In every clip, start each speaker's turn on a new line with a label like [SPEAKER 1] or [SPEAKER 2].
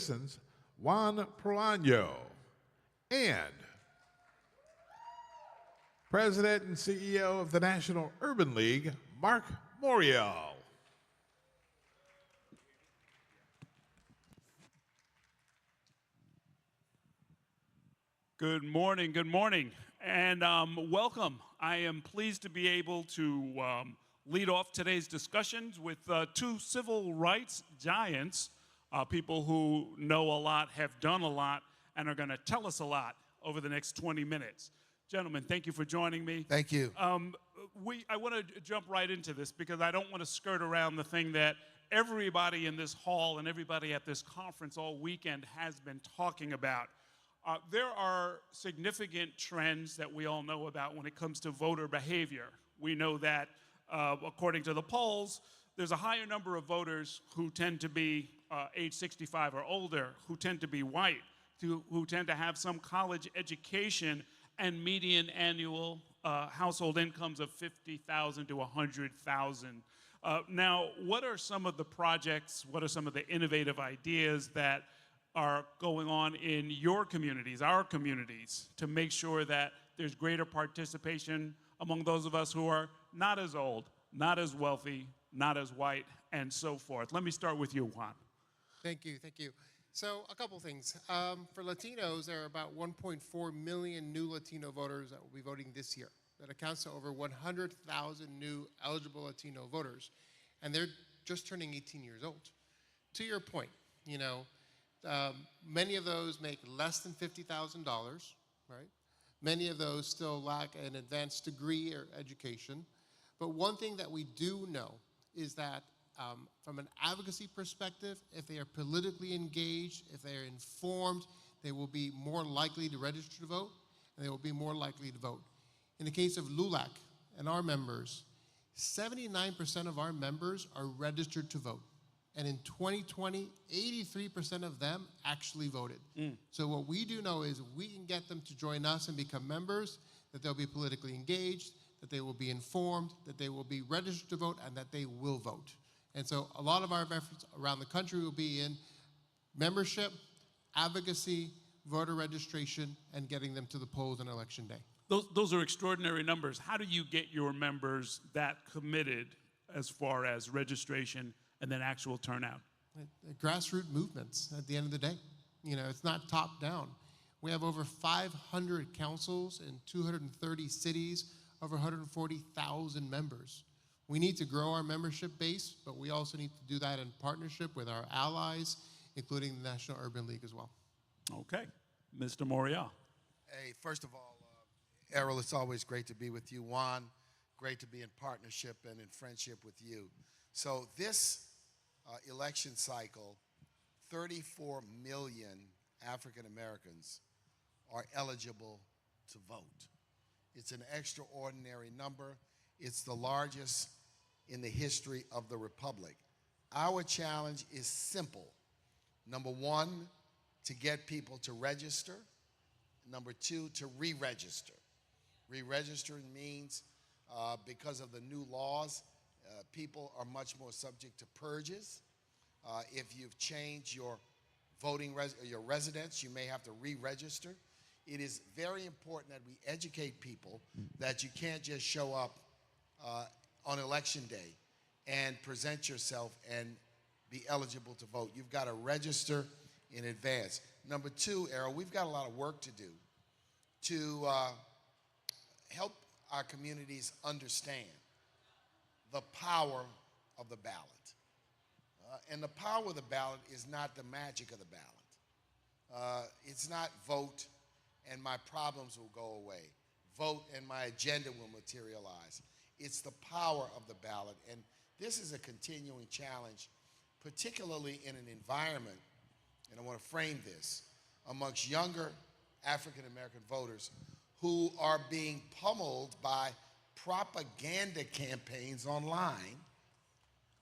[SPEAKER 1] citizens, Juan Proano, and President and CEO of the National Urban League, Marc Morial.
[SPEAKER 2] Good morning, and welcome. I am pleased to be able to lead off today's discussions with two civil rights giants, people who know a lot, have done a lot, and are going to tell us a lot over the next 20 minutes. Gentlemen, thank you for joining me.
[SPEAKER 3] Thank you.
[SPEAKER 2] I want to jump right into this because I don't want to skirt around the thing that everybody in this hall and everybody at this conference all weekend has been talking about. There are significant trends that we all know about when it comes to voter behavior. We know that, according to the polls, there's a higher number of voters who tend to be age 65 or older, who tend to be white, who tend to have some college education and median annual household incomes of $50,000 to $100,000. Now, what are some of the projects, what are some of the innovative ideas that are going on in your communities, our communities, to make sure that there's greater participation among those of us who are not as old, not as wealthy, not as white, and so forth? Let me start with you, Juan.
[SPEAKER 4] Thank you. So a couple things. For Latinos, there are about 1.4 million new Latino voters that will be voting this year. That accounts to over 100,000 new eligible Latino voters. And they're just turning 18 years old. To your point, many of those make less than $50,000, right? Many of those still lack an advanced degree or education. But one thing that we do know is that from an advocacy perspective, if they are politically engaged, if they are informed, they will be more likely to register to vote, and they will be more likely to vote. In the case of LULAC and our members, 79% of our members are registered to vote. And in 2020, 83% of them actually voted. So what we do know is we can get them to join us and become members, that they'll be politically engaged, that they will be informed, that they will be registered to vote, and that they will vote. And so a lot of our efforts around the country will be in membership, advocacy, voter registration, and getting them to the polls on election day.
[SPEAKER 2] Those are extraordinary numbers. How do you get your members that committed as far as registration and then actual turnout?
[SPEAKER 4] Grassroots movements at the end of the day. It's not top down. We have over 500 councils in 230 cities, over 140,000 members. We need to grow our membership base, but we also need to do that in partnership with our allies, including the National Urban League as well.
[SPEAKER 2] Okay, Mr. Morial.
[SPEAKER 3] Hey, first of all, Errol, it's always great to be with you. Juan, great to be in partnership and in friendship with you. So this election cycle, 34 million African Americans are eligible to vote. It's an extraordinary number. It's the largest in the history of the Republic. Our challenge is simple. Number one, to get people to register. Number two, to re-register. Re-registering means because of the new laws, people are much more subject to purges. If you've changed your your residence, you may have to re-register. It is very important that we educate people that you can't just show up on election day and present yourself and be eligible to vote. You've got to register in advance. Number two, Errol, we've got a lot of work to do to help our communities understand the power of the ballot. And the power of the ballot is not the magic of the ballot. It's not vote and my problems will go away. Vote and my agenda will materialize. It's the power of the ballot. And this is a continuing challenge, particularly in an environment, and I want to frame this, amongst younger African American voters who are being pummeled by propaganda campaigns online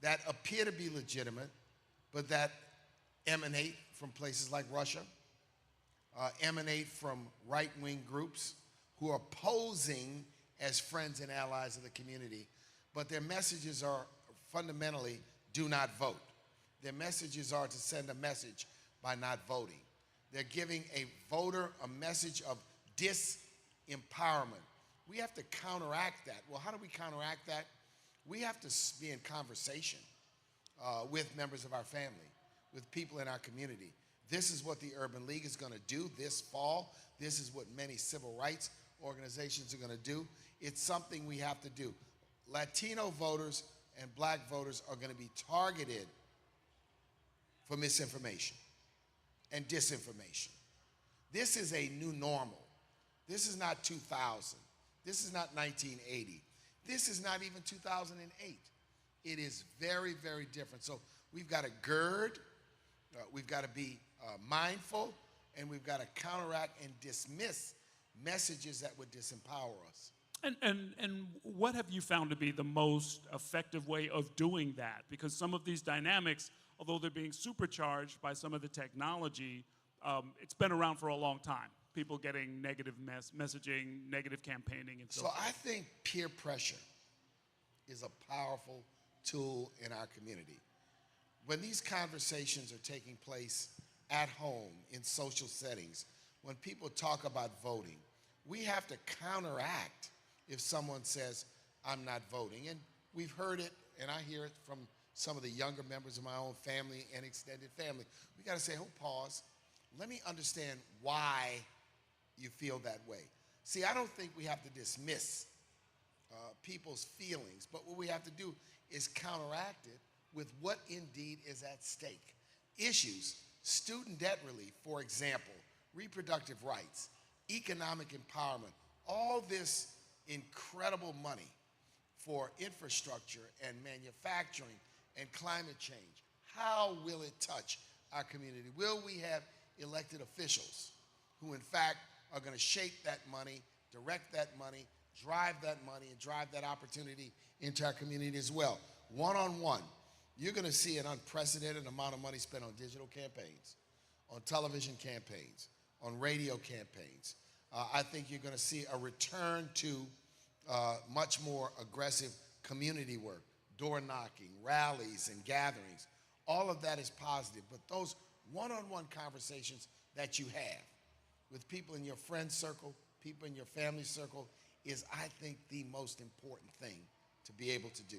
[SPEAKER 3] that appear to be legitimate, but that emanate from places like Russia, emanate from right-wing groups who are posing as friends and allies of the community, but their messages are fundamentally do not vote. Their messages are to send a message by not voting. They're giving a voter a message of disempowerment. We have to counteract that. Well, how do we counteract that? We have to be in conversation with members of our family, with people in our community. This is what the Urban League is going to do this fall. This is what many civil rights organizations are going to do. It's something we have to do. Latino voters and black voters are going to be targeted for misinformation and disinformation. This is a new normal. This is not 2000. This is not 1980. This is not even 2008. It is very, very different. So we've got to gird, we've got to be mindful, and we've got to counteract and dismiss messages that would disempower us.
[SPEAKER 2] And what have you found to be the most effective way of doing that? Because some of these dynamics, although they're being supercharged by some of the technology, it's been around for a long time. People getting negative messaging, negative campaigning, and so forth.
[SPEAKER 3] I think peer pressure is a powerful tool in our community. When these conversations are taking place at home, in social settings, when people talk about voting, we have to counteract if someone says, I'm not voting. And we've heard it, and I hear it from some of the younger members of my own family and extended family. We got to say, oh, pause. Let me understand why you feel that way. See, I don't think we have to dismiss people's feelings, but what we have to do is counteract it with what indeed is at stake. Issues, student debt relief, for example, reproductive rights, economic empowerment, all this incredible money for infrastructure and manufacturing and climate change. How will it touch our community? Will we have elected officials who in fact are going to shape that money, direct that money, drive that money, and drive that opportunity into our community as well? One-on-one, you're going to see an unprecedented amount of money spent on digital campaigns, on television campaigns, on radio campaigns. I think you're going to see a return to much more aggressive community work, door knocking, rallies, and gatherings. All of that is positive, but those one-on-one conversations that you have with people in your friend circle, people in your family circle, is, I think, the most important thing to be able to do.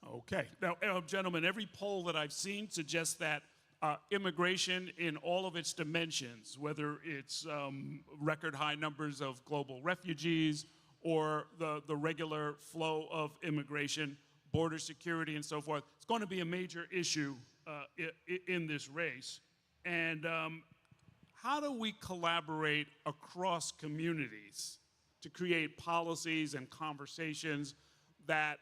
[SPEAKER 2] Okay. Now, gentlemen, every poll that I've seen suggests that immigration in all of its dimensions, whether it's record high numbers of global refugees or the regular flow of immigration, border security and so forth, it's going to be a major issue in this race. And how do we collaborate across communities to create policies and conversations that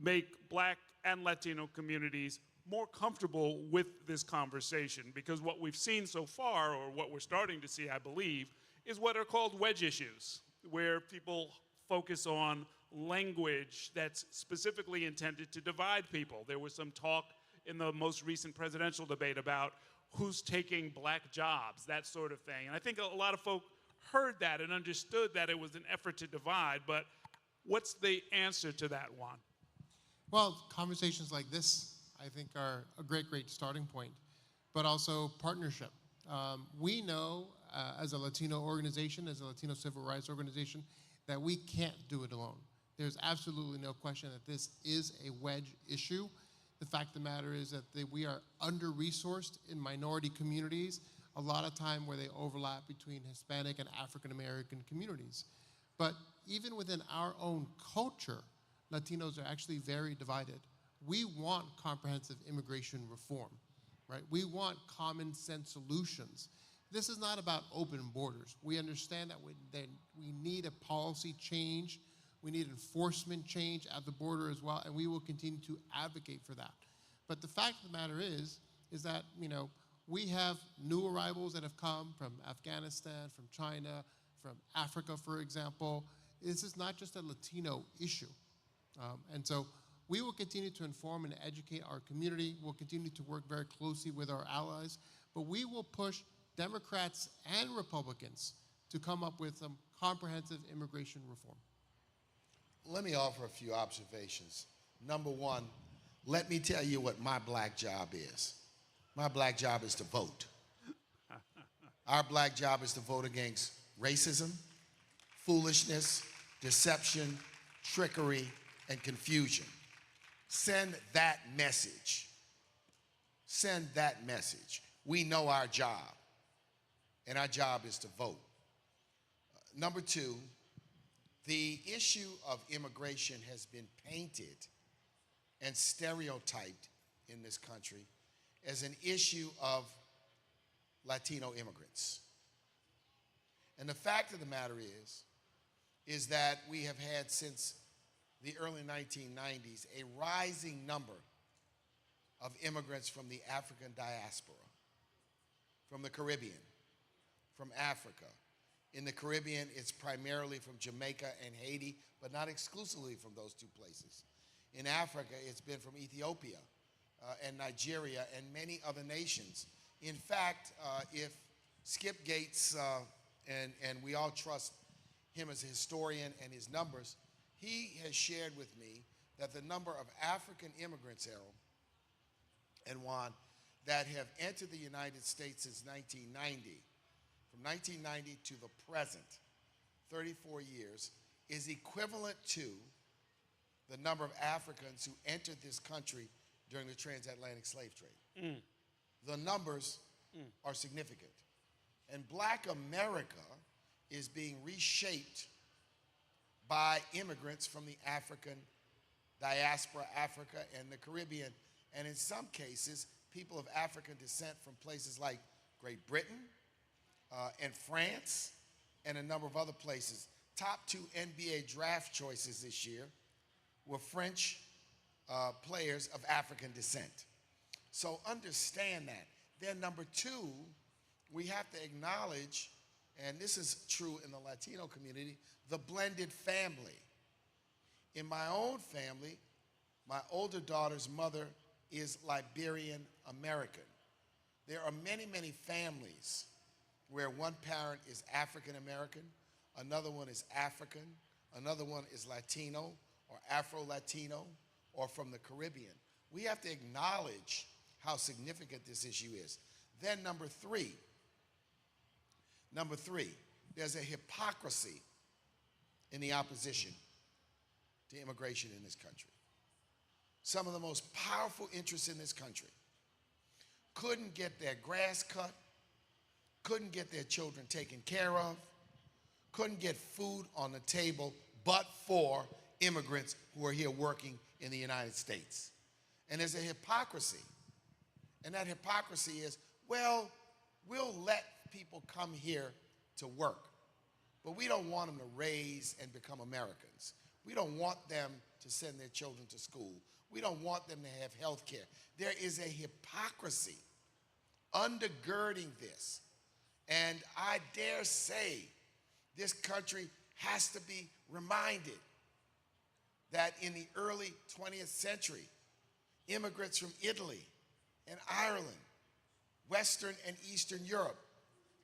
[SPEAKER 2] make Black and Latino communities more comfortable with this conversation? Because what we've seen so far, or what we're starting to see, I believe, is what are called wedge issues, where people focus on language that's specifically intended to divide people. There was some talk in the most recent presidential debate about who's taking Black jobs, that sort of thing. And I think a lot of folk heard that and understood that it was an effort to divide, but what's the answer to that, Juan?
[SPEAKER 4] Well, conversations like this, I think, are a great starting point, but also partnership. We know as a Latino organization, as a Latino civil rights organization, that we can't do it alone. There's absolutely no question that this is a wedge issue. The fact of the matter is that we are under-resourced in minority communities, a lot of time where they overlap between Hispanic and African American communities. But even within our own culture, Latinos are actually very divided. We want comprehensive immigration reform, right? We want common sense solutions. This is not about open borders. We understand that we need a policy change. We need enforcement change at the border as well, and we will continue to advocate for that. But the fact of the matter is that, we have new arrivals that have come from Afghanistan, from China, from Africa, for example. This is not just a Latino issue. And so we will continue to inform and educate our community. We'll continue to work very closely with our allies, but we will push Democrats and Republicans to come up with some comprehensive immigration reform.
[SPEAKER 3] Let me offer a few observations. Number one, let me tell you what my Black job is. My Black job is to vote. Our black job is to vote against racism, foolishness, deception, trickery, and confusion. Send that message. Send that message. We know our job, and our job is to vote. Number two, the issue of immigration has been painted and stereotyped in this country as an issue of Latino immigrants. And the fact of the matter is that we have had since the early 1990s a rising number of immigrants from the African diaspora, from the Caribbean, from Africa. In the Caribbean, it's primarily from Jamaica and Haiti, but not exclusively from those two places. In Africa, it's been from Ethiopia and Nigeria and many other nations. In fact, if Skip Gates, and we all trust him as a historian and his numbers, he has shared with me that the number of African immigrants, Errol and Juan, that have entered the United States since 1990, from 1990 to the present, 34 years, is equivalent to the number of Africans who entered this country during the transatlantic slave trade. The numbers are significant. And black America is being reshaped by immigrants from the African diaspora, Africa, and the Caribbean, and in some cases, people of African descent from places like Great Britain and France and a number of other places. Top 2 NBA draft choices this year were French players of African descent. So understand that. Then number 2, we have to acknowledge, and this is true in the Latino community, the blended family. In my own family, my older daughter's mother is Liberian American. There are many, many families where one parent is African American, another one is African, another one is Latino or Afro-Latino or from the Caribbean. We have to acknowledge how significant this issue is. Then number three, there's a hypocrisy in the opposition to immigration in this country. Some of the most powerful interests in this country couldn't get their grass cut, couldn't get their children taken care of, couldn't get food on the table but for immigrants who are here working in the United States. And there's a hypocrisy. And that hypocrisy is, well, we'll let people come here to work, but we don't want them to raise and become Americans. We don't want them to send their children to school. We don't want them to have health care. There is a hypocrisy undergirding this. And I dare say this country has to be reminded that in the early 20th century, immigrants from Italy and Ireland, Western and Eastern Europe,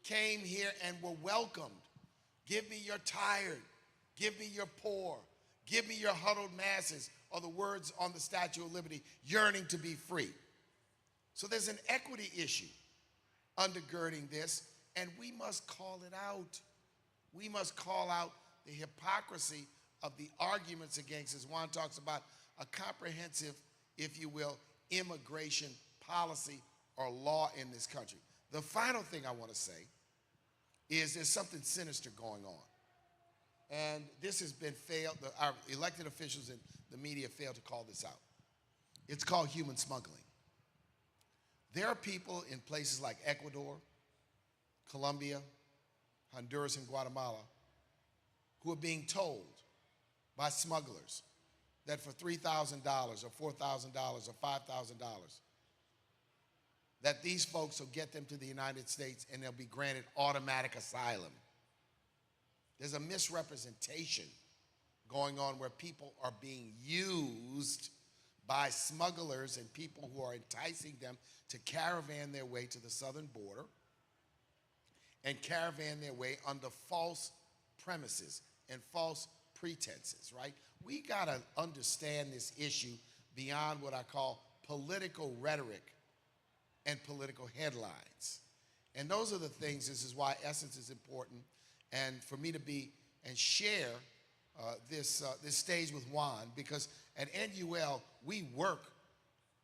[SPEAKER 3] came here and were welcomed. Give me your tired, give me your poor, give me your huddled masses, are the words on the Statue of Liberty, yearning to be free. So there's an equity issue undergirding this, and we must call it out. We must call out the hypocrisy of the arguments against, as Juan talks about, a comprehensive, if you will, immigration policy or law in this country. The final thing I want to say is there's something sinister going on. And this has been failed, our elected officials and the media failed to call this out. It's called human smuggling. There are people in places like Ecuador, Colombia, Honduras, and Guatemala who are being told by smugglers that for $3,000 or $4,000 or $5,000, that these folks will get them to the United States and they'll be granted automatic asylum. There's a misrepresentation going on where people are being used by smugglers and people who are enticing them to caravan their way to the southern border and caravan their way under false premises and false pretenses, right? We gotta understand this issue beyond what I call political rhetoric and political headlines. And those are the things, this is why essence is important. And for me to be and share this stage with Juan, because at NUL, we work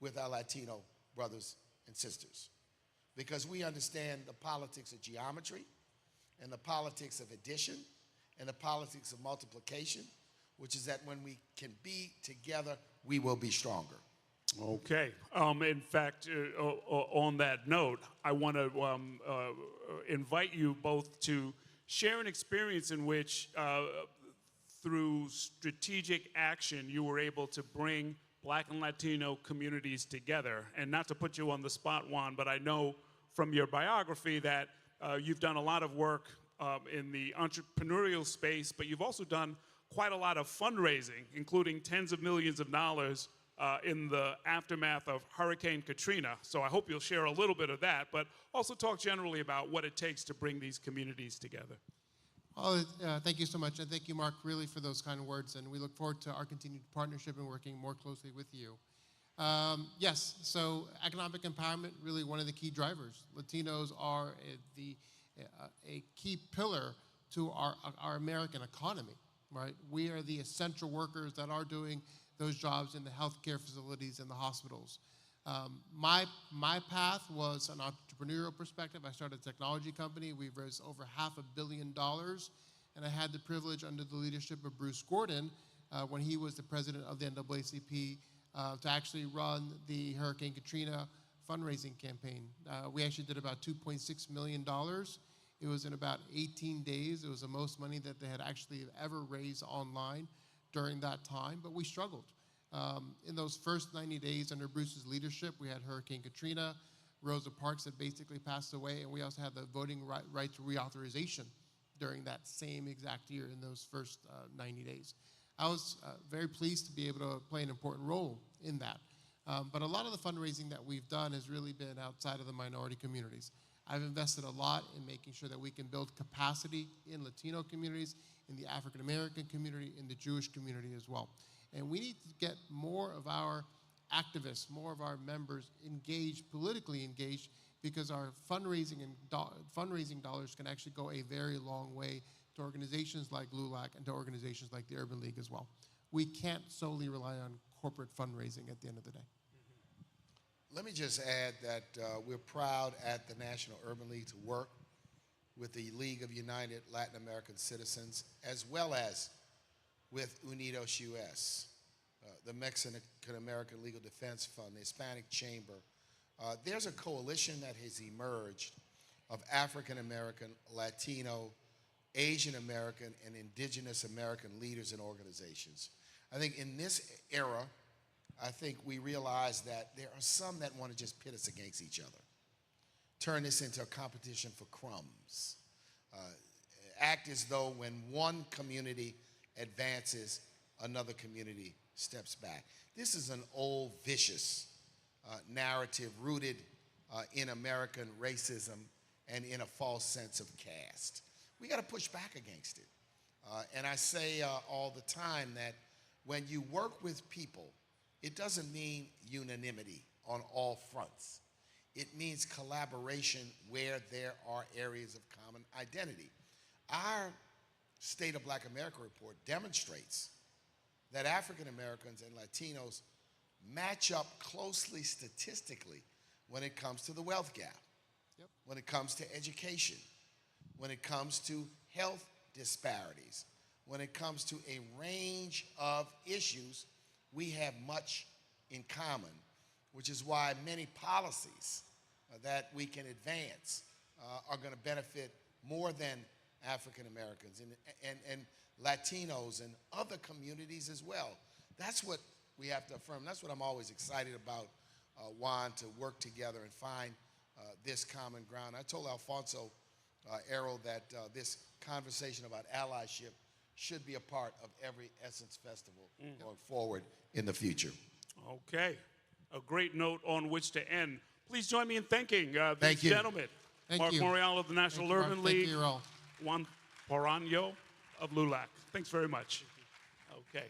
[SPEAKER 3] with our Latino brothers and sisters because we understand the politics of geometry and the politics of addition and the politics of multiplication, which is that when we can be together, we will be stronger.
[SPEAKER 2] Okay. In fact, on that note, I want to invite you both to share an experience in which, through strategic action, you were able to bring Black and Latino communities together. And not to put you on the spot, Juan, but I know from your biography that you've done a lot of work in the entrepreneurial space, but you've also done quite a lot of fundraising, including tens of millions of dollars in the aftermath of Hurricane Katrina. So I hope you'll share a little bit of that, but also talk generally about what it takes to bring these communities together.
[SPEAKER 4] Well, thank you so much, and thank you, Marc, really for those kind of words, and we look forward to our continued partnership and working more closely with you. Yes, so economic empowerment, really one of the key drivers. Latinos are a key pillar to our American economy, right? We are the essential workers that are doing those jobs in the healthcare facilities and the hospitals. My path was an entrepreneurial perspective. I started a technology company. We've raised over $500 million, and I had the privilege under the leadership of Bruce Gordon, when he was the president of the NAACP, to actually run the Hurricane Katrina fundraising campaign. We actually did about $2.6 million. It was in about 18 days. It was the most money that they had actually ever raised online during that time, but we struggled. In those first 90 days under Bruce's leadership, we had Hurricane Katrina, Rosa Parks had basically passed away, and we also had the voting rights reauthorization during that same exact year in those first 90 days. I was very pleased to be able to play an important role in that. But a lot of the fundraising that we've done has really been outside of the minority communities. I've invested a lot in making sure that we can build capacity in Latino communities, in the African American community, in the Jewish community as well. And we need to get more of our activists, more of our members engaged, politically engaged, because our fundraising dollars can actually go a very long way to organizations like LULAC and to organizations like the Urban League as well. We can't solely rely on corporate fundraising at the end of the day.
[SPEAKER 3] Let me just add that we're proud at the National Urban League to work with the League of United Latin American Citizens, as well as with Unidos US, the Mexican American Legal Defense Fund, the Hispanic Chamber. There's a coalition that has emerged of African American, Latino, Asian American, and Indigenous American leaders and organizations. I think in this era, I think we realize that there are some that want to just pit us against each other, turn this into a competition for crumbs, act as though when one community advances, another community steps back. This is an old, vicious narrative rooted in American racism and in a false sense of caste. We got to push back against it. And I say all the time that when you work with people, it doesn't mean unanimity on all fronts. It means collaboration where there are areas of common identity. Our State of Black America report demonstrates that African Americans and Latinos match up closely statistically when it comes to the wealth gap, when it comes to education, when it comes to health disparities, when it comes to a range of issues. We have much in common, which is why many policies that we can advance are going to benefit more than African Americans and Latinos and other communities as well. That's what we have to affirm. That's what I'm always excited about, Juan, to work together and find this common ground. I told Alfonso Errol that this conversation about allyship should be a part of every Essence Festival going forward in the future.
[SPEAKER 2] Okay. A great note on which to end. Please join me in thanking these
[SPEAKER 3] Thank you.
[SPEAKER 2] gentlemen. Marc Morial of the National Urban League.
[SPEAKER 4] Thank you, Errol.
[SPEAKER 2] Juan Proano of LULAC. Thanks very much. Okay.